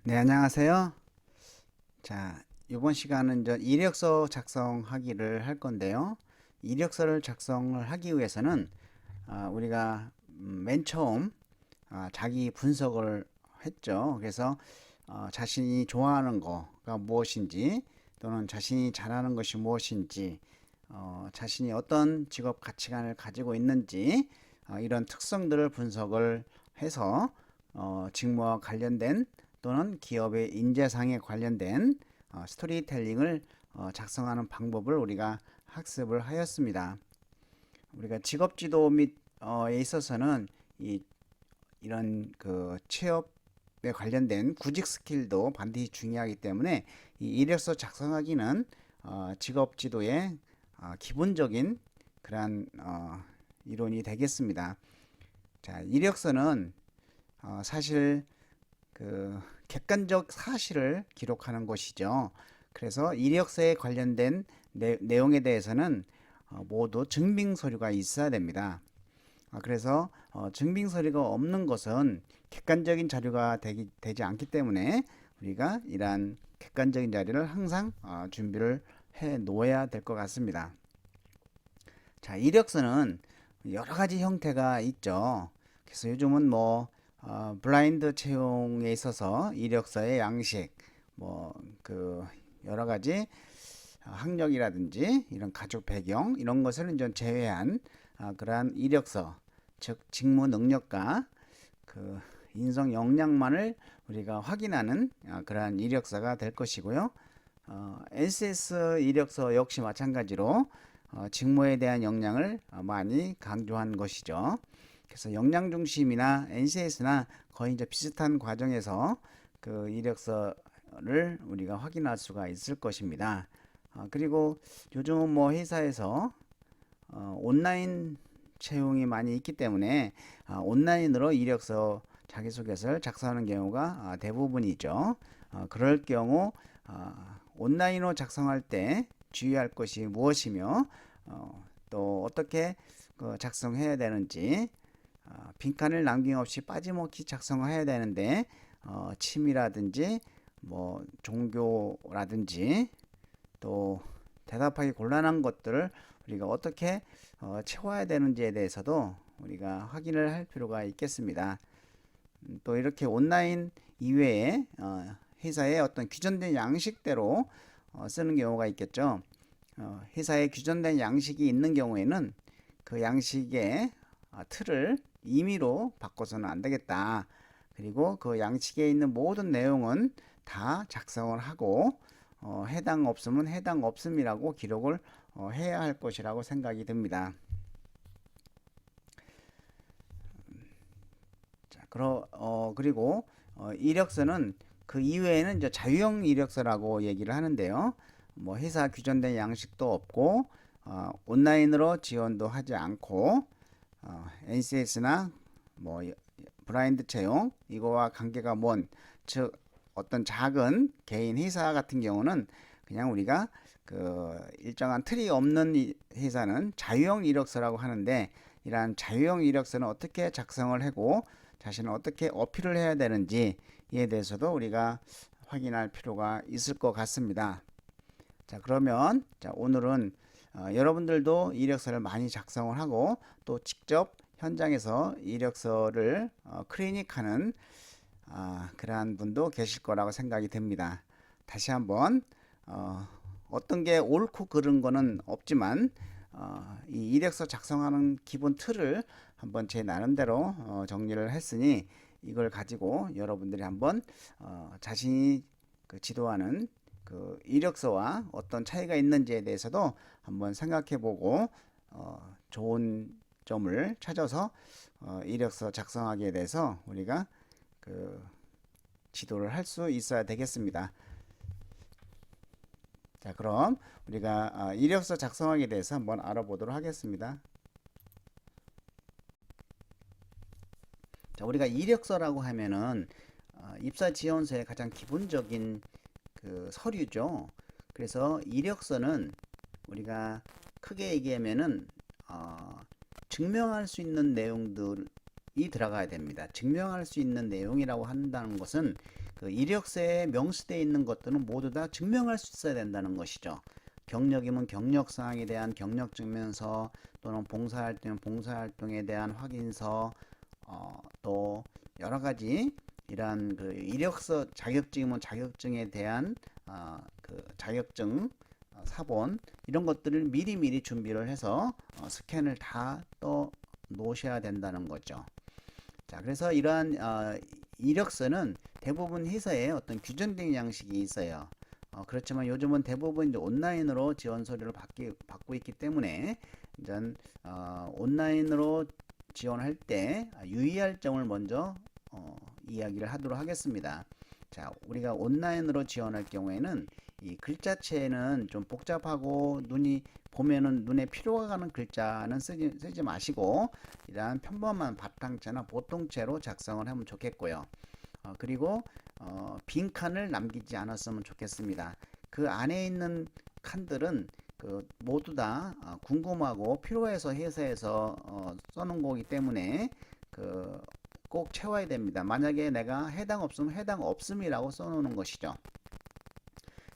네, 안녕하세요. 자, 이번 시간은 이제 이력서 작성하기를 할 건데요. 이력서를 작성을 하기 위해서는 우리가 맨 처음 자기 분석을 했죠. 그래서 자신이 좋아하는 거가 무엇인지, 또는 자신이 잘하는 것이 무엇인지, 자신이 어떤 직업 가치관을 가지고 있는지, 이런 특성들을 분석을 해서 직무와 관련된 또는 기업의 인재상에 관련된 스토리텔링을 작성하는 방법을 우리가 학습을 하였습니다. 우리가 직업 지도 에 있어서는 이런 그 취업에 관련된 구직 스킬도 반드시 중요하기 때문에 이 이력서 작성하기는 직업 지도의 기본적인 그러한 이론이 되겠습니다. 자, 이력서는 사실 그 객관적 사실을 기록하는 것이죠. 그래서 이력서에 관련된 내용에 대해서는 모두 증빙 서류가 있어야 됩니다. 그래서 증빙 서류가 없는 것은 객관적인 자료가 되지 않기 때문에 우리가 이러한 객관적인 자료를 항상 준비를 해 놓아야 될 것 같습니다. 자, 이력서는 여러 가지 형태가 있죠. 그래서 요즘은 뭐 블라인드 채용에 있어서 이력서의 양식, 뭐 그 여러 가지 학력이라든지 이런 가족 배경 이런 것을 이제 제외한 그러한 이력서, 즉 직무 능력과 그 인성 역량만을 우리가 확인하는 그러한 이력서가 될 것이고요. NCS 이력서 역시 마찬가지로 직무에 대한 역량을 많이 강조한 것이죠. 그래서 역량 중심이나 NCS나 거의 이제 비슷한 과정에서 그 이력서를 우리가 확인할 수가 있을 것입니다. 그리고 요즘은 뭐 회사에서 온라인 채용이 많이 있기 때문에 온라인으로 이력서 자기소개서를 작성하는 경우가 대부분이죠. 그럴 경우 온라인으로 작성할 때 주의할 것이 무엇이며 또 어떻게 작성해야 되는지, 빈칸을 남김없이 빠짐없이 작성해야 되는데 취미라든지 뭐 종교라든지 또 대답하기 곤란한 것들을 우리가 어떻게 채워야 되는지에 대해서도 우리가 확인을 할 필요가 있겠습니다. 또 이렇게 온라인 이외에 회사의 어떤 규정된 양식대로 쓰는 경우가 있겠죠. 회사에 규정된 양식이 있는 경우에는 그 양식의 틀을 임의로 바꿔서는 안 되겠다. 그리고 그 양식에 있는 모든 내용은 다 작성을 하고 해당 없으면 해당 없음이라고 기록을 해야 할 것이라고 생각이 듭니다. 자, 그리고 이력서는 그 이외에는 이제 자유형 이력서라고 얘기를 하는데요. 뭐 회사 규정된 양식도 없고 온라인으로 지원도 하지 않고 NCS나 뭐 브라인드 채용 이거와 관계가 즉 어떤 작은 개인 회사 같은 경우는 그냥 우리가 그 일정한 틀이 없는 회사는 자유형 이력서라고 하는데, 이러한 자유형 이력서는 어떻게 작성을 하고 자신을 어떻게 어필을 해야 되는지에 대해서도 우리가 확인할 필요가 있을 것 같습니다. 자, 그러면 오늘은 여러분들도 이력서를 많이 작성을 하고 또 직접 현장에서 이력서를 클리닉하는 그러한 분도 계실 거라고 생각이 됩니다. 다시 한번 어떤 게 옳고 그른 거는 없지만 이 이력서 작성하는 기본 틀을 한번 제 나름대로 정리를 했으니 이걸 가지고 여러분들이 한번 자신이 지도하는 그 이력서와 어떤 차이가 있는지에 대해서도 한번 생각해 보고 좋은 점을 찾아서 이력서 작성하기에 대해서 우리가 그 지도를 할 수 있어야 되겠습니다. 자, 그럼 우리가 이력서 작성하기에 대해서 한번 알아보도록 하겠습니다. 자, 우리가 이력서라고 하면은 입사 지원서의 가장 기본적인 그 서류죠. 그래서 이력서는 우리가 크게 얘기하면은 증명할 수 있는 내용들이 들어가야 됩니다. 증명할 수 있는 내용이라고 한다는 것은 그 그 이력서에 명시되어 있는 것들은 모두 다 증명할 수 있어야 된다는 것이죠. 경력이면 경력사항에 대한 경력증명서 또는 봉사활동이면 봉사활동에 대한 확인서 또 여러 가지 이러한 그 이력서 자격증이면 자격증에 대한 그 자격증 사본 이런 것들을 미리미리 준비를 해서 스캔을 다 떠 놓으셔야 된다는 거죠. 자, 그래서 이러한 이력서는 대부분 회사에 어떤 규정된 양식이 있어요. 그렇지만 요즘은 대부분 이제 온라인으로 지원 서류를 받고 있기 때문에 이제 온라인으로 지원할 때 유의할 점을 먼저 이야기를 하도록 하겠습니다. 자, 우리가 온라인으로 지원할 경우에는 이 글자체는 좀 복잡하고 보면은 눈에 피로가 가는 글자는 쓰지 마시고 이러한 평범한 바탕체나 보통체로 작성을 하면 좋겠고요. 그리고 빈칸을 남기지 않았으면 좋겠습니다. 그 안에 있는 칸들은 모두 다 궁금하고 필요해서 회사에서 써놓은 거기 때문에 꼭 채워야 됩니다. 만약에 내가 해당 없으면 해당 없음이라고 써놓는 것이죠.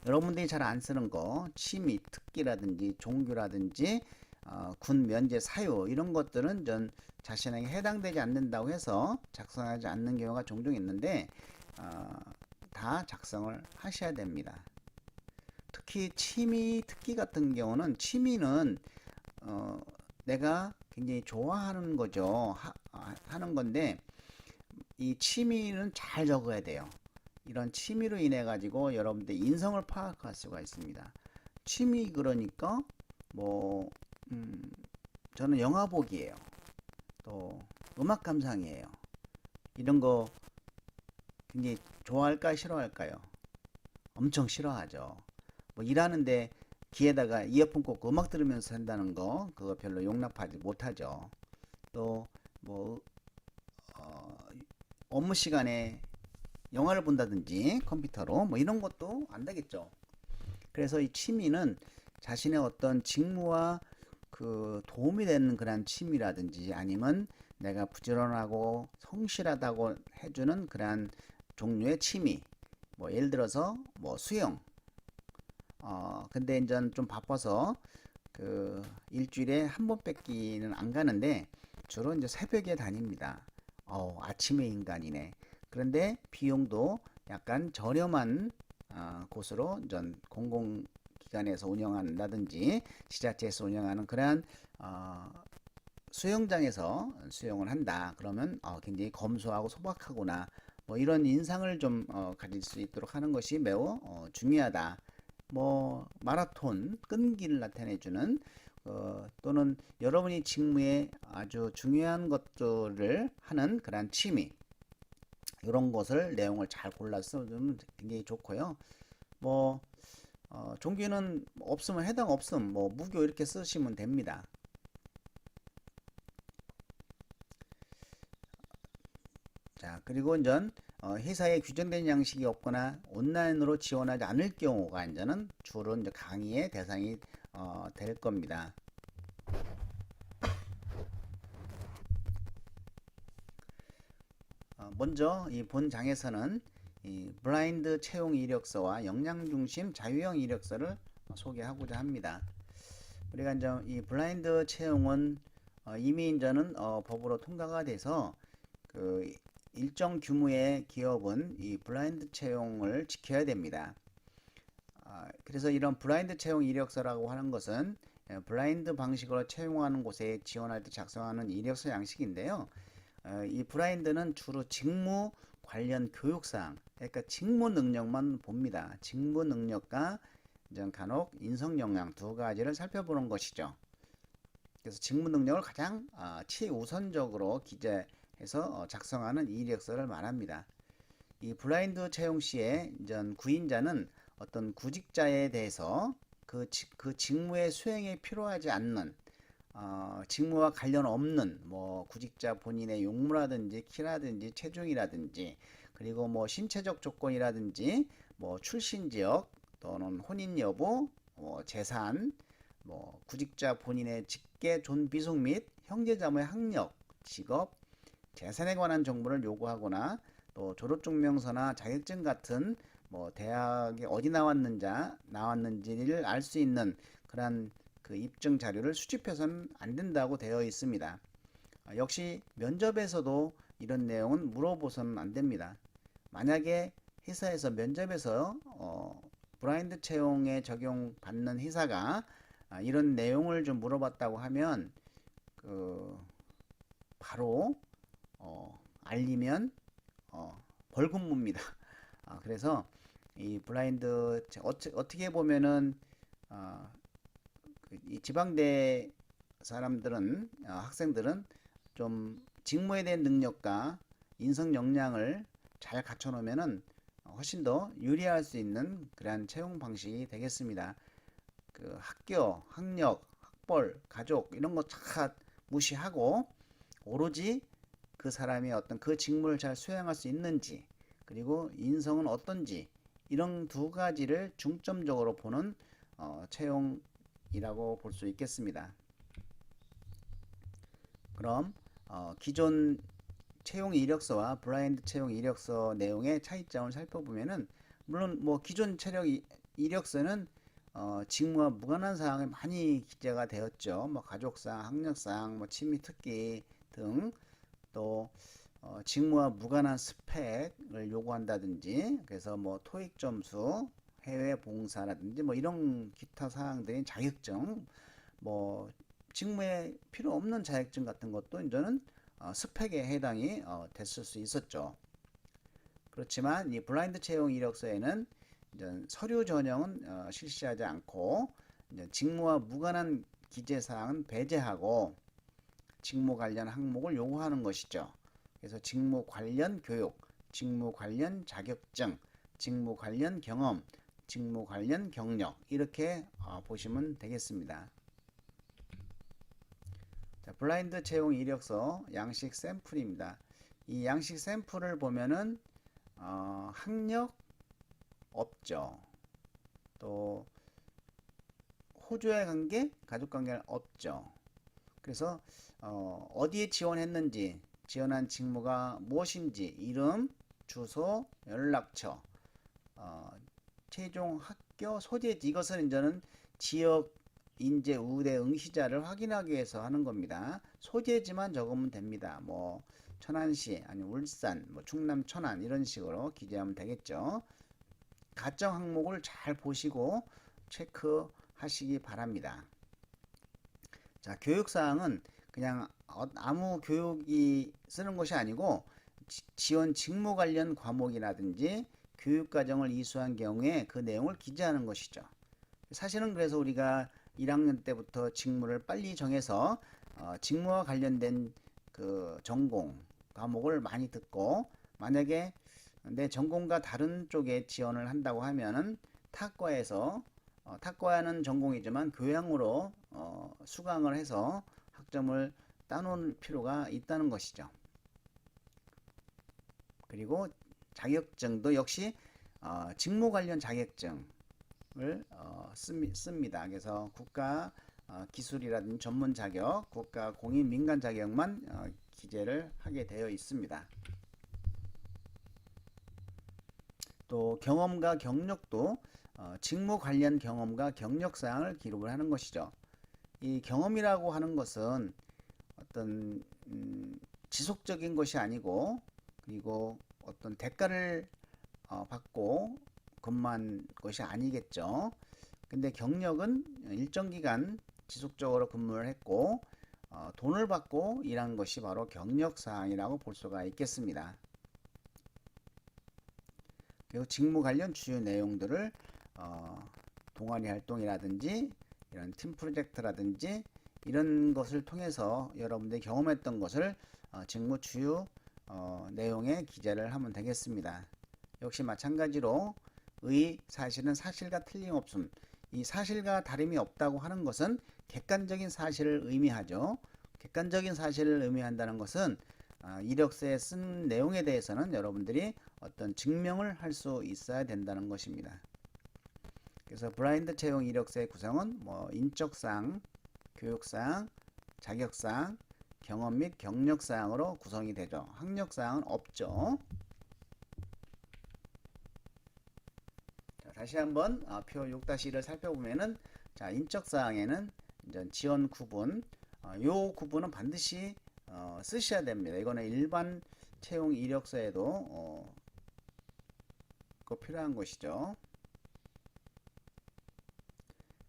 여러분들이 잘 안 쓰는 거 취미, 특기라든지 종교라든지 군 면제 사유 이런 것들은 전 자신에게 해당되지 않는다고 해서 작성하지 않는 경우가 종종 있는데 다 작성을 하셔야 됩니다. 특히 취미, 특기 같은 경우는 취미는 내가 굉장히 좋아하는 거죠. 하는 건데 이 취미는 잘 적어야 돼요. 이런 취미로 인해 가지고 여러분들 인성을 파악할 수가 있습니다. 취미 그러니까 뭐 저는 영화 보기예요. 또 음악 감상이에요. 이런 거 굉장히 좋아할까 싫어할까요? 엄청 싫어하죠. 뭐 일하는데 귀에다가 이어폰 꽂고 음악 들으면서 한다는 거 그거 별로 용납하지 못하죠. 또 뭐 업무 시간에 영화를 본다든지 컴퓨터로 뭐 이런 것도 안 되겠죠. 그래서 이 취미는 자신의 어떤 직무와 도움이 되는 그런 취미라든지 아니면 내가 부지런하고 성실하다고 해주는 그런 종류의 취미. 뭐 예를 들어서 뭐 수영. 근데 이제 좀 바빠서 일주일에 한 번 뺏기는 안 가는데 주로 이제 새벽에 다닙니다. 아침의 인간이네. 그런데 비용도 약간 저렴한 곳으로 전 공공기관에서 운영한다든지 지자체에서 운영하는 그러한 수영장에서 수영을 한다. 그러면 굉장히 검소하고 소박하구나. 뭐 이런 인상을 좀 가질 수 있도록 하는 것이 매우 중요하다. 뭐 마라톤 끈기를 나타내주는 또는 여러분이 직무에 아주 중요한 것들을 하는 그런 취미 이런 것을 내용을 잘 골라서 쓰면 굉장히 좋고요. 뭐 종교는 없으면 해당 없음 뭐 무교 이렇게 쓰시면 됩니다. 자, 그리고 이제 회사에 규정된 양식이 없거나 온라인으로 지원하지 않을 경우가 이제는 주로 이제 강의의 대상이 될 겁니다. 먼저 이 본 장에서는 이 블라인드 채용 이력서와 역량 중심 자유형 이력서를 소개하고자 합니다. 우리가 이제 이 블라인드 채용은 이미 이제는 법으로 통과가 돼서 일정 규모의 기업은 이 블라인드 채용을 지켜야 됩니다. 그래서 이런 블라인드 채용 이력서라고 하는 것은 블라인드 방식으로 채용하는 곳에 지원할 때 작성하는 이력서 양식인데요. 이 블라인드는 주로 직무 관련 교육사항, 그러니까 직무 능력만 봅니다. 직무 능력과 간혹 인성 역량 두 가지를 살펴보는 것이죠. 그래서 직무 능력을 가장 최우선적으로 기재해서 작성하는 이력서를 말합니다. 이 블라인드 채용 시에 구인자는 어떤 구직자에 대해서 그 직무의 수행에 필요하지 않는 직무와 관련 없는 뭐 구직자 본인의 용무라든지 키라든지 체중이라든지 그리고 뭐 신체적 조건이라든지 뭐 출신 지역 또는 혼인 여부, 뭐 재산, 뭐 구직자 본인의 직계 존비속 및 형제자매의 학력, 직업, 재산에 관한 정보를 요구하거나 또 졸업증명서나 자격증 같은 뭐 대학에 어디 나왔는지를 알 수 있는 그런 그 입증 자료를 수집해서는 안 된다고 되어 있습니다. 역시 면접에서도 이런 내용은 물어보서는 안 됩니다. 만약에 회사에서 면접에서 블라인드 채용에 적용받는 회사가 이런 내용을 좀 물어봤다고 하면 그 바로 알리면 벌금 묻니다. 그래서 이 블라인드 어떻게 보면은 이 지방대 사람들은 학생들은 좀 직무에 대한 능력과 인성 역량을 잘 갖춰 놓으면은 훨씬 더 유리할 수 있는 그러한 채용 방식이 되겠습니다. 그 학교, 학력, 학벌, 가족 이런 거 다 무시하고 오로지 그 사람이 어떤 그 직무를 잘 수행할 수 있는지 그리고 인성은 어떤지 이런 두 가지를 중점적으로 보는 채용이라고 볼 수 있겠습니다. 그럼 기존 채용 이력서와 블라인드 채용 이력서 내용의 차이점을 살펴보면은 물론 뭐 기존 채용 이력서는 직무와 무관한 사항이 많이 기재가 되었죠. 뭐 가족사항, 학력사항, 뭐 취미 특기 등 또 직무와 무관한 스펙을 요구한다든지 그래서 뭐 토익 점수, 해외 봉사라든지 뭐 이런 기타 사항들인 자격증 뭐 직무에 필요 없는 자격증 같은 것도 이제는 스펙에 해당이 됐을 수 있었죠. 그렇지만 이 블라인드 채용 이력서에는 이제 서류 전형은 실시하지 않고 이제 직무와 무관한 기재 사항은 배제하고 직무 관련 항목을 요구하는 것이죠. 그래서 직무 관련 교육, 직무 관련 자격증, 직무 관련 경험, 직무 관련 경력 이렇게 보시면 되겠습니다. 자, 블라인드 채용 이력서 양식 샘플입니다. 이 양식 샘플을 보면은 학력 없죠. 또 호주와의 관계, 가족 관계는 없죠. 그래서 어디에 지원했는지, 지원한 직무가 무엇인지, 이름, 주소, 연락처, 최종 학교 소재지 이것은 이제는 지역 인재 우대 응시자를 확인하기 위해서 하는 겁니다. 소재지만 적으면 됩니다. 뭐 천안시 아니 울산, 뭐 충남 천안 이런 식으로 기재하면 되겠죠. 가정 항목을 잘 보시고 체크하시기 바랍니다. 자, 교육사항은 그냥 아무 교육이 쓰는 것이 아니고 지원 직무 관련 과목이라든지 교육과정을 이수한 경우에 그 내용을 기재하는 것이죠. 사실은 그래서 우리가 1학년 때부터 직무를 빨리 정해서 직무와 관련된 그 전공 과목을 많이 듣고 만약에 내 전공과 다른 쪽에 지원을 한다고 하면은 타과에서 타과는 전공이지만 교양으로 수강을 해서 학점을 따놓을 필요가 있다는 것이죠. 그리고 자격증도 역시 직무 관련 자격증을 씁니다. 그래서 국가 기술이라든지 전문 자격, 국가 공인 민간 자격만 기재를 하게 되어 있습니다. 또 경험과 경력도 직무 관련 경험과 경력 사항을 기록을 하는 것이죠. 이 경험이라고 하는 것은 어떤 지속적인 것이 아니고 그리고 어떤 대가를 받고 근무한 것이 아니겠죠. 근데 경력은 일정 기간 지속적으로 근무를 했고 돈을 받고 일한 것이 바로 경력 사항이라고 볼 수가 있겠습니다. 그리고 직무 관련 주요 내용들을 동아리 활동이라든지 이런 팀 프로젝트라든지 이런 것을 통해서 여러분들이 경험했던 것을 직무 주요 내용에 기재를 하면 되겠습니다. 역시 마찬가지로 의 사실은 사실과 틀림없음. 이 사실과 다름이 없다고 하는 것은 객관적인 사실을 의미하죠. 객관적인 사실을 의미한다는 것은 이력서에 쓴 내용에 대해서는 여러분들이 어떤 증명을 할 수 있어야 된다는 것입니다. 그래서 블라인드 채용 이력서의 구성은 뭐 인적사항, 교육사항, 자격사항, 경험 및 경력사항으로 구성이 되죠. 학력사항은 없죠. 다시 한번 표 6-1을 살펴보면은 자, 인적 사항에는 이제 지원 구분, 요 구분은 반드시 쓰셔야 됩니다. 이거는 일반 채용 이력서에도 꼭 필요한 것이죠.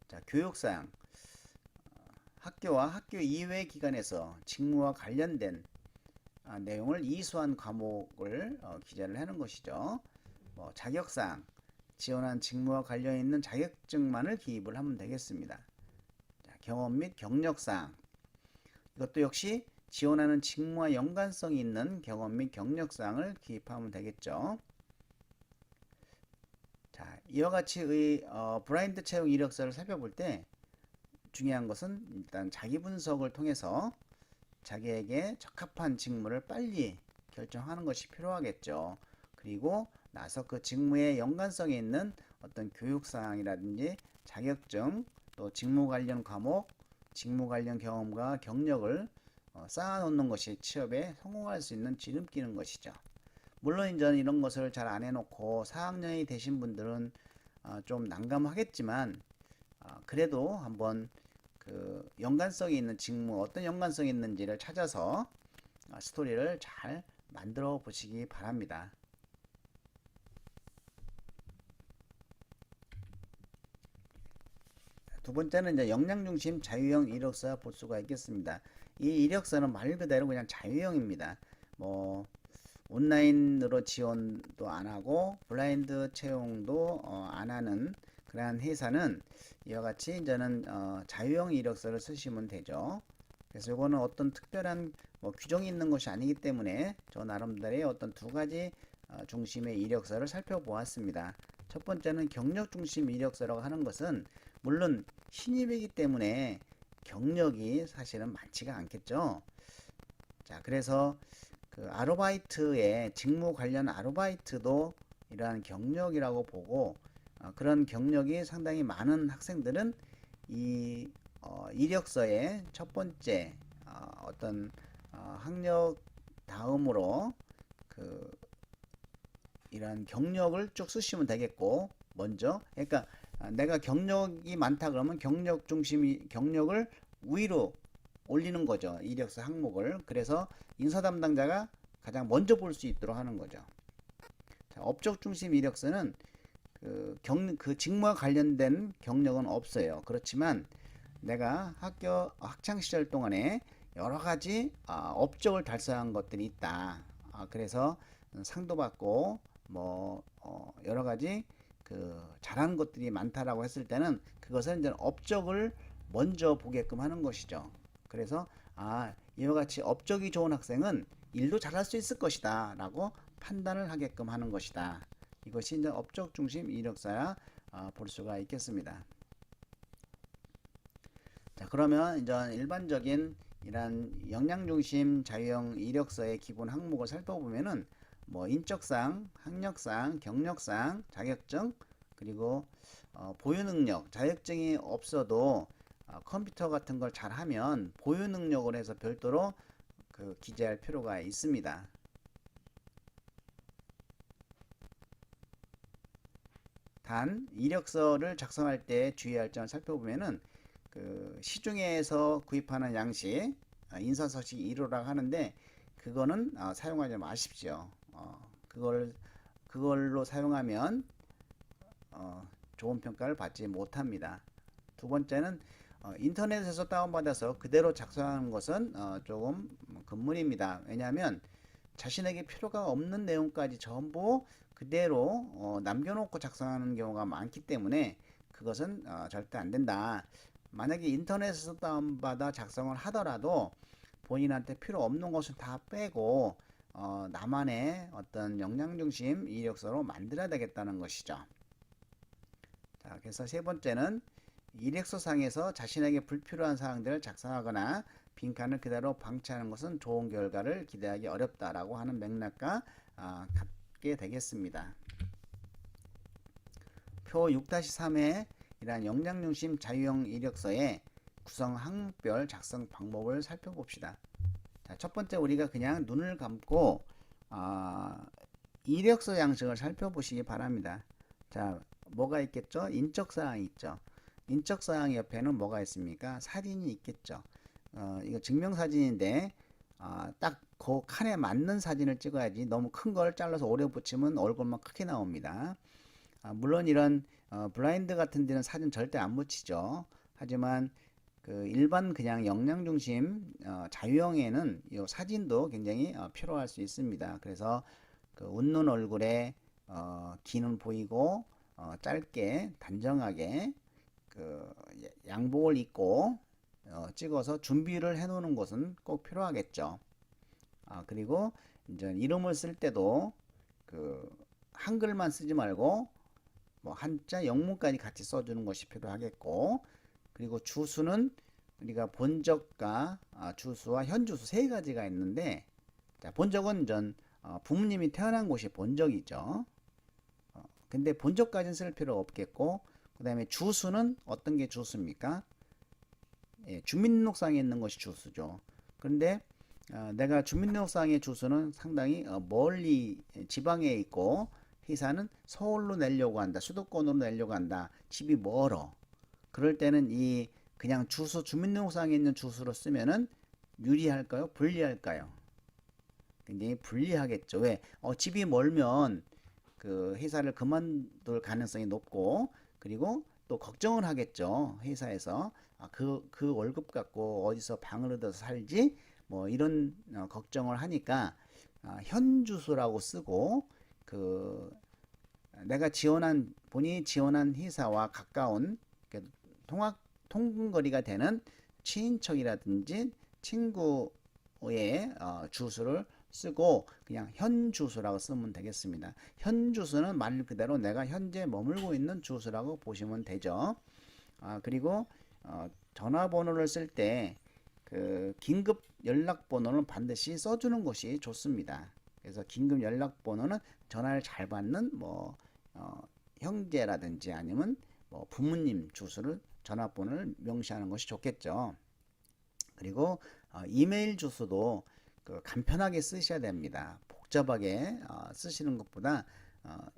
자, 교육사항. 학교와 학교 이외 기관에서 직무와 관련된 내용을 이수한 과목을 기재를 하는 것이죠. 자격사항. 지원한 직무와 관련 있는 자격증만을 기입을 하면 되겠습니다. 자, 경험 및 경력사항. 이것도 역시 지원하는 직무와 연관성이 있는 경험 및 경력사항을 기입하면 되겠죠. 자, 이와 같이의 블라인드 채용 이력서를 살펴볼 때 중요한 것은 일단 자기 분석을 통해서 자기에게 적합한 직무를 빨리 결정하는 것이 필요하겠죠. 그리고 나서 그 직무에 연관성이 있는 어떤 교육사항이라든지 자격증, 또 직무 관련 과목, 직무 관련 경험과 경력을 쌓아놓는 것이 취업에 성공할 수 있는 지름길인 것이죠. 물론 이제 이런 것을 잘 안 해놓고 4학년이 되신 분들은 좀 난감하겠지만 그래도 한번 그 연관성이 있는 직무, 어떤 연관성이 있는지를 찾아서 스토리를 잘 만들어 보시기 바랍니다. 두 번째는 이제 역량 중심 자유형 이력서 볼 수가 있겠습니다. 이 이력서는 말 그대로 그냥 자유형입니다. 뭐 온라인으로 지원도 안 하고 블라인드 채용도 안 하는 그러한 회사는 이와 같이 이제는 자유형 이력서를 쓰시면 되죠. 그래서 이거는 어떤 특별한 규정이 있는 것이 아니기 때문에 저 나름대로의 어떤 두 가지 중심의 이력서를 살펴보았습니다. 첫 번째는 경력 중심 이력서라고 하는 것은 물론 신입이기 때문에 경력이 사실은 많지가 않겠죠. 자, 그래서 그 아르바이트의 직무 관련 아르바이트도 이러한 경력이라고 보고 그런 경력이 상당히 많은 학생들은 이 이력서의 첫 번째 어떤 학력 다음으로 그 이러한 경력을 쭉 쓰시면 되겠고 먼저 그러니까 내가 경력이 많다 그러면 경력을 위로 올리는 거죠. 이력서 항목을. 그래서 인사 담당자가 가장 먼저 볼 수 있도록 하는 거죠. 자, 업적 중심 이력서는 그 직무와 관련된 경력은 없어요. 그렇지만 내가 학창 시절 동안에 여러 가지 업적을 달성한 것들이 있다. 그래서 상도 받고 여러 가지 그 잘하는 것들이 많다라고 했을 때는 그것은 이제 업적을 먼저 보게끔 하는 것이죠. 그래서 이와 같이 업적이 좋은 학생은 일도 잘할 수 있을 것이다 라고 판단을 하게끔 하는 것이다. 이것이 이제 업적 중심 이력서야 볼 수가 있겠습니다. 자, 그러면 이제 일반적인 이런 역량 중심 자유형 이력서의 기본 항목을 살펴보면은 인적사항, 학력사항, 경력사항, 자격증, 그리고 보유 능력, 자격증이 없어도 컴퓨터 같은 걸 잘하면 보유 능력을 해서 별도로 기재할 필요가 있습니다. 단 이력서를 작성할 때 주의할 점을 살펴보면은 시중에서 구입하는 양식 인사서식 1호라고 하는데 그거는 사용하지 마십시오. 그걸로 사용하면 좋은 평가를 받지 못합니다. 두 번째는 인터넷에서 다운받아서 그대로 작성하는 것은 조금 금물입니다. 왜냐하면 자신에게 필요가 없는 내용까지 전부 그대로 남겨놓고 작성하는 경우가 많기 때문에 그것은 절대 안 된다. 만약에 인터넷에서 다운받아 작성을 하더라도 본인한테 필요 없는 것은 다 빼고 나만의 어떤 역량 중심 이력서로 만들어야 되겠다는 것이죠. 자, 그래서 세 번째는 이력서상에서 자신에게 불필요한 사항들을 작성하거나 빈칸을 그대로 방치하는 것은 좋은 결과를 기대하기 어렵다라고 하는 맥락과 같게 되겠습니다. 표 6-3에 이러한 역량 중심 자유형 이력서의 구성 항목별 작성 방법을 살펴봅시다. 자, 첫 번째 우리가 그냥 눈을 감고 이력서 양식을 살펴보시기 바랍니다. 자, 뭐가 있겠죠? 인적사항이 있죠. 인적사항 옆에는 뭐가 있습니까? 사진이 있겠죠. 이거 증명사진인데 딱 그 칸에 맞는 사진을 찍어야지 너무 큰 걸 잘라서 오래 붙이면 얼굴만 크게 나옵니다. 물론 이런 블라인드 같은 데는 사진 절대 안 붙이죠. 하지만 그 일반 그냥 영양 중심 자유형에는 이 사진도 굉장히 필요할 수 있습니다. 그래서 그 웃는 얼굴에 귀는 보이고 짧게 단정하게 그 양복을 입고 찍어서 준비를 해 놓는 것은 꼭 필요하겠죠. 그리고 이제 이름을 쓸 때도 그 한글만 쓰지 말고 뭐 한자 영문까지 같이 써주는 것이 필요하겠고, 그리고 주수는 우리가 본적과 주수와 현주수 세 가지가 있는데, 자, 본적은 전 부모님이 태어난 곳이 본적이죠. 근데 본적까지는 쓸 필요 없겠고, 그 다음에 주수는 어떤 게 주수입니까? 예, 주민등록상에 있는 것이 주수죠. 그런데 내가 주민등록상의 주소는 상당히 멀리 지방에 있고 회사는 서울로 내려고 한다. 수도권으로 내려고 한다. 집이 멀어. 그럴 때는 이 그냥 주소 주민등록상에 있는 주소로 쓰면은 유리할까요? 불리할까요? 굉장히 불리하겠죠. 왜? 집이 멀면 그 회사를 그만둘 가능성이 높고, 그리고 또 걱정을 하겠죠. 회사에서 그 월급 갖고 어디서 방을 얻어서 살지? 뭐 이런 걱정을 하니까 현 주소라고 쓰고, 그 내가 본인이 지원한 회사와 가까운 통근거리가 되는 친인척이라든지 친구의 주소를 쓰고 그냥 현 주소라고 쓰면 되겠습니다. 현 주소는 말 그대로 내가 현재 머물고 있는 주소라고 보시면 되죠. 그리고 전화번호를 쓸 때 그 긴급 연락번호는 반드시 써주는 것이 좋습니다. 그래서 긴급 연락번호는 전화를 잘 받는 형제라든지 아니면 뭐 부모님 주소를 전화번호를 명시하는 것이 좋겠죠. 그리고 이메일 주소도 그 간편하게 쓰셔야 됩니다. 복잡하게 쓰시는 것보다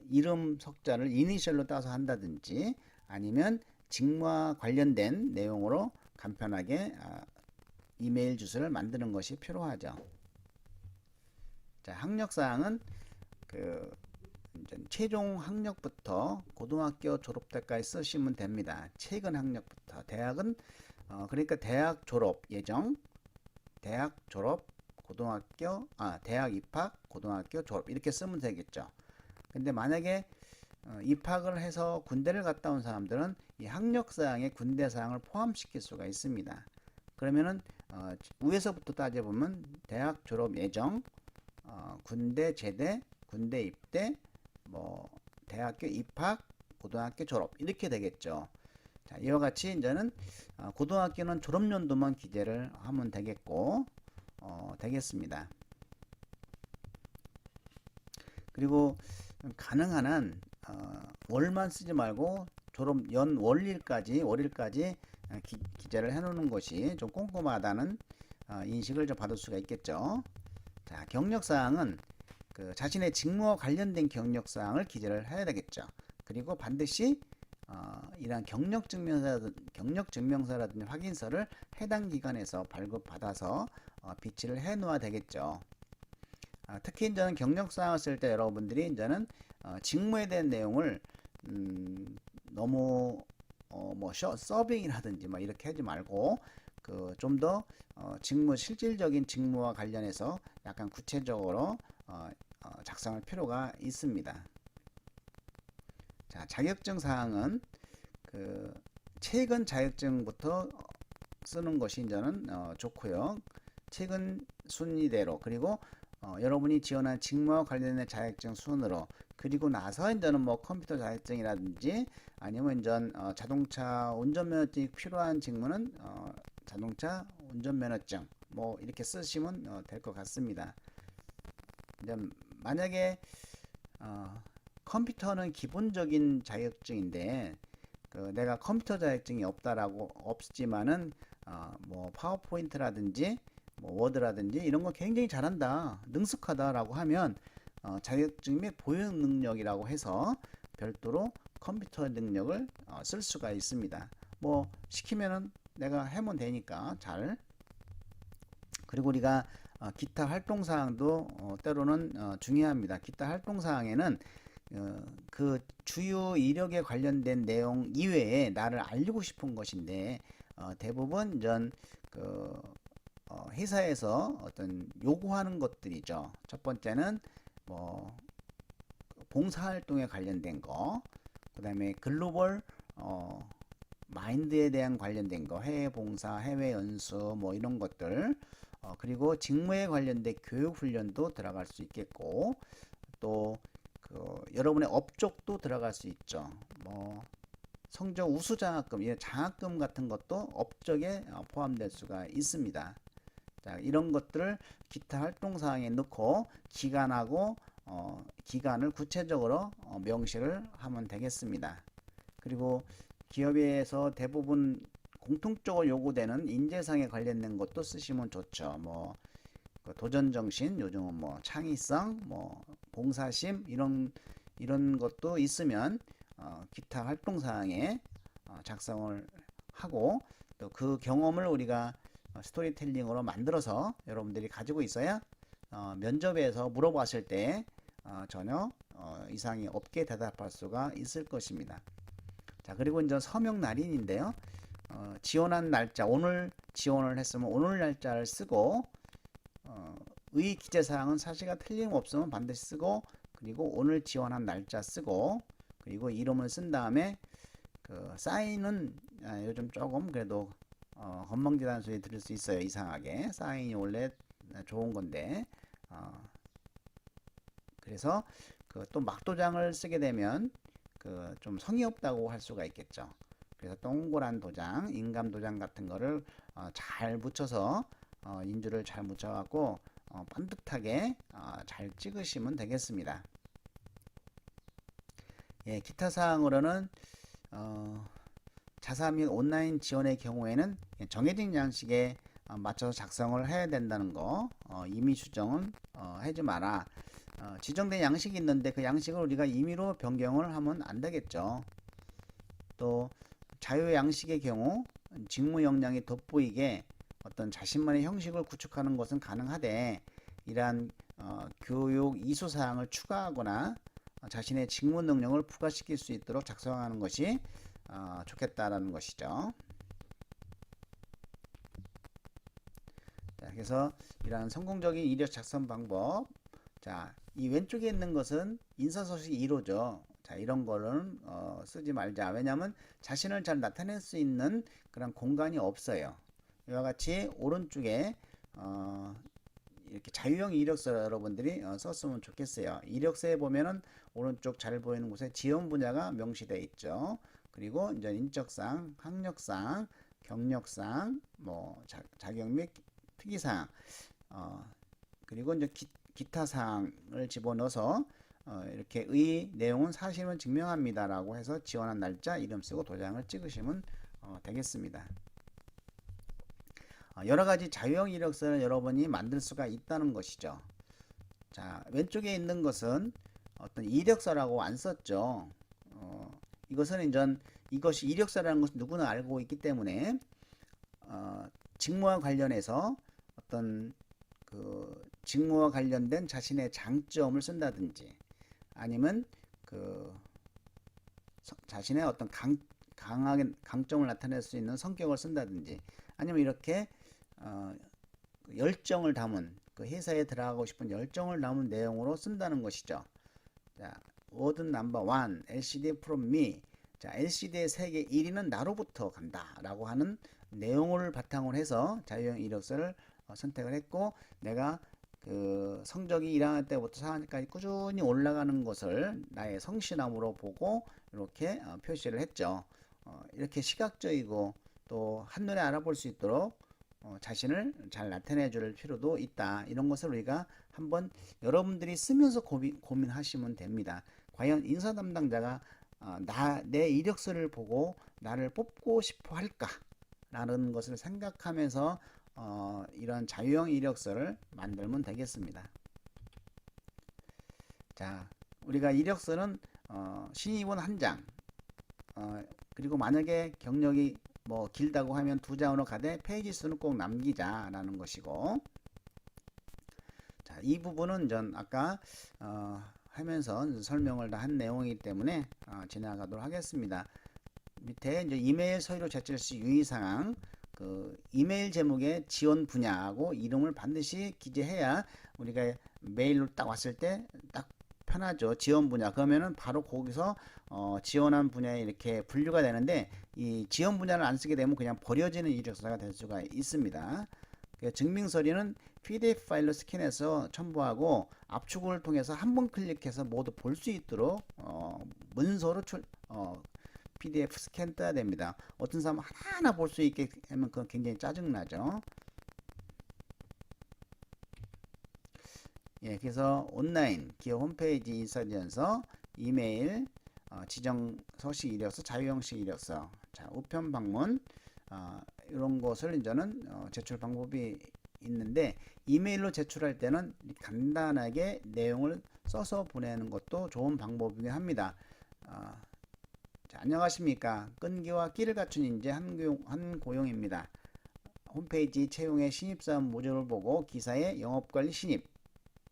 이름 석자를 이니셜로 따서 한다든지 아니면 직무와 관련된 내용으로 간편하게 이메일 주소를 만드는 것이 필요하죠. 자, 학력사항은 그 최종 학력부터 고등학교 졸업 때까지 쓰시면 됩니다. 최근 학력부터 대학은 그러니까 대학 졸업 예정, 대학 졸업, 대학 입학, 고등학교 졸업 이렇게 쓰면 되겠죠. 근데 만약에 입학을 해서 군대를 갔다 온 사람들은 이 학력사항에 군대사항을 포함시킬 수가 있습니다. 그러면은 위에서부터 따져보면 대학 졸업 예정, 군대 제대, 군대 입대, 뭐 대학교 입학, 고등학교 졸업 이렇게 되겠죠. 자, 이와 같이 이제는 고등학교는 졸업연도만 기재를 하면 되겠고 되겠습니다. 그리고 가능한 한 월만 쓰지 말고 졸업 월일까지 기재를 해놓는 것이 좀 꼼꼼하다는 인식을 좀 받을 수가 있겠죠. 자, 경력사항은 그 자신의 직무와 관련된 경력사항을 기재를 해야 되겠죠. 그리고 반드시 이러한 경력증명서라든지 확인서를 해당 기관에서 발급받아서 비치를 해 놓아야 되겠죠. 특히 이제는 경력사항을 쓸 때 여러분들이 이제는 직무에 대한 내용을 너무 서빙이라든지 막 이렇게 하지 말고 그 좀 더 실질적인 직무와 관련해서 약간 구체적으로 작성할 필요가 있습니다. 자, 자격증 사항은 그 최근 자격증부터 쓰는 것이 이제는 좋고요. 최근 순위대로, 그리고 여러분이 지원한 직무와 관련된 자격증 순으로, 그리고 나서 이제는 뭐 컴퓨터 자격증이라든지 아니면 이제 자동차 운전면허증이 필요한 직무는 자동차 운전면허증 뭐 이렇게 쓰시면 될 것 같습니다. 이제 만약에 컴퓨터는 기본적인 자격증인데 내가 컴퓨터 자격증이 없지만은 뭐 파워포인트라든지 뭐 워드라든지 이런 거 굉장히 잘한다, 능숙하다라고 하면 자격증 및 보유 능력이라고 해서 별도로 컴퓨터 능력을 쓸 수가 있습니다. 뭐 시키면은 내가 하면 되니까 잘. 그리고 우리가 기타 활동 사항도 때로는 중요합니다. 기타 활동 사항에는 그 주요 이력에 관련된 내용 이외에 나를 알리고 싶은 것인데 대부분 이전 그 회사에서 어떤 요구하는 것들이죠. 첫 번째는 뭐 봉사활동에 관련된 거, 그 다음에 글로벌 마인드에 대한 관련된 거, 해외 봉사, 해외 연수 뭐 이런 것들, 그리고 직무에 관련된 교육 훈련도 들어갈 수 있겠고, 또 여러분의 업적도 들어갈 수 있죠. 뭐 성적 우수 장학금, 이런 장학금 같은 것도 업적에 포함될 수가 있습니다. 자, 이런 것들을 기타 활동 사항에 넣고 기간하고 기간을 구체적으로 명시를 하면 되겠습니다. 그리고 기업에서 대부분 공통적으로 요구되는 인재상에 관련된 것도 쓰시면 좋죠. 뭐 도전 정신, 요즘은 뭐 창의성, 뭐 봉사심 이런 것도 있으면 기타 활동 사항에 작성을 하고 또 그 경험을 우리가 스토리텔링으로 만들어서 여러분들이 가지고 있어야 면접에서 물어봤을 때 전혀 이상이 없게 대답할 수가 있을 것입니다. 자, 그리고 이제 서명 날인인데요. 지원한 날짜, 오늘 지원을 했으면 오늘 날짜를 쓰고 의 기재사항은 사실과 틀림없으면 반드시 쓰고, 그리고 오늘 지원한 날짜 쓰고, 그리고 이름을 쓴 다음에 그 사인은 요즘 조금 그래도 건방지다는 소리 들을 수 있어요. 이상하게 사인이 원래 좋은 건데 그래서 그 또 막도장을 쓰게 되면 그 좀 성의 없다고 할 수가 있겠죠. 그래서 동그란 도장, 인감 도장 같은 거를 잘 묻혀서 인주를 잘 묻혀갖고 반듯하게 잘 찍으시면 되겠습니다. 예, 기타 사항으로는 자사 및 온라인 지원의 경우에는 정해진 양식에 맞춰서 작성을 해야 된다는 거, 임의 수정은 하지 마라. 지정된 양식이 있는데 그 양식을 우리가 임의로 변경을 하면 안 되겠죠. 또 자유 양식의 경우 직무 역량이 돋보이게 어떤 자신만의 형식을 구축하는 것은 가능하되, 이러한 교육 이수 사항을 추가하거나 자신의 직무 능력을 부과시킬 수 있도록 작성하는 것이 좋겠다라는 것이죠. 자, 그래서 이러한 성공적인 이력 작성 방법. 자, 이 왼쪽에 있는 것은 인사소식 1호죠. 자, 이런 거는 쓰지 말자. 왜냐하면 자신을 잘 나타낼 수 있는 그런 공간이 없어요. 이와 같이 오른쪽에 이렇게 자유형 이력서 여러분들이 썼으면 좋겠어요. 이력서에 보면은 오른쪽 잘 보이는 곳에 지원 분야가 명시되어 있죠. 그리고 이제 인적사항, 학력사항, 경력사항, 뭐 자격 및 특이사항, 그리고 이제 기타 사항을 집어넣어서 이렇게 의 내용은 사실은 증명합니다라고 해서 지원한 날짜, 이름 쓰고 도장을 찍으시면 되겠습니다. 여러 가지 자유형 이력서를 여러분이 만들 수가 있다는 것이죠. 자, 왼쪽에 있는 것은 어떤 이력서라고 안 썼죠. 이것은 이것이 이력서라는 것을 누구나 알고 있기 때문에 직무와 관련해서 어떤 그 직무와 관련된 자신의 장점을 쓴다든지, 아니면 그 자신의 어떤 강하게 강점을 나타낼 수 있는 성격을 쓴다든지, 아니면 이렇게 열정을 담은, 그 회사에 들어가고 싶은 열정을 담은 내용으로 쓴다는 것이죠. 자, word number 1, LCD from me. 자, LCD의 세계 1위는 나로부터 간다 라고 하는 내용을 바탕으로 해서 자유형 이력서를 선택을 했고, 내가 그 성적이 1학년 때부터 4학년까지 꾸준히 올라가는 것을 나의 성실함으로 보고 이렇게 표시를 했죠. 이렇게 시각적이고 또 한눈에 알아볼 수 있도록 자신을 잘 나타내 줄 필요도 있다. 이런 것을 우리가 한번 여러분들이 쓰면서 고민하시면 됩니다. 과연 인사 담당자가 내 이력서를 보고 나를 뽑고 싶어 할까? 라는 것을 생각하면서 이런 자유형 이력서를 만들면 되겠습니다. 자, 우리가 이력서는 신입은 1장, 그리고 만약에 경력이 뭐 길다고 하면 2장으로 가되 페이지 수는 꼭 남기자라는 것이고, 자, 이 부분은 전 아까 하면서 설명을 다 한 내용이기 때문에 지나가도록 하겠습니다. 밑에 이제 이메일 서류로 제출 시 유의사항, 그 이메일 제목에 지원 분야하고 이름을 반드시 기재해야 우리가 메일로 딱 왔을 때 딱 편하죠. 지원 분야. 그러면은 바로 거기서 지원한 분야에 이렇게 분류가 되는데, 이 지원 분야를 안 쓰게 되면 그냥 버려지는 이력서가 될 수가 있습니다. 증명 서류는 PDF 파일로 스캔해서 첨부하고 압축을 통해서 한 번 클릭해서 모두 볼 수 있도록 문서로 PDF 스캔 떠야 됩니다. 어떤 사람은 하나하나 볼 수 있게 하면 그건 굉장히 짜증나죠. 예, 그래서 온라인 기업 홈페이지 인사전서, 이메일, 지정 서식 이력서, 자유 형식 이력서, 자, 우편 방문, 이런 것을 이제는 제출 방법이 있는데, 이메일로 제출할 때는 간단하게 내용을 써서 보내는 것도 좋은 방법이긴 합니다. 자, 안녕하십니까. 끈기와 끼를 갖춘 인재 한고용입니다. 홈페이지 채용의 신입사원 모집을 보고 기사에 영업관리 신입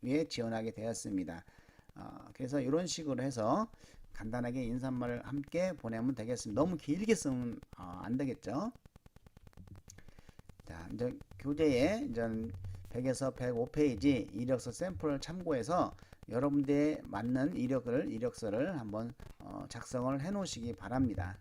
위에 지원하게 되었습니다. 그래서 이런 식으로 해서 간단하게 인사말을 함께 보내면 되겠습니다. 너무 길게 쓰면 안 되겠죠. 자, 이제 교재에 이제 100에서 105페이지 이력서 샘플을 참고해서 여러분들에 맞는 이력서를 한번 작성을 해 놓으시기 바랍니다.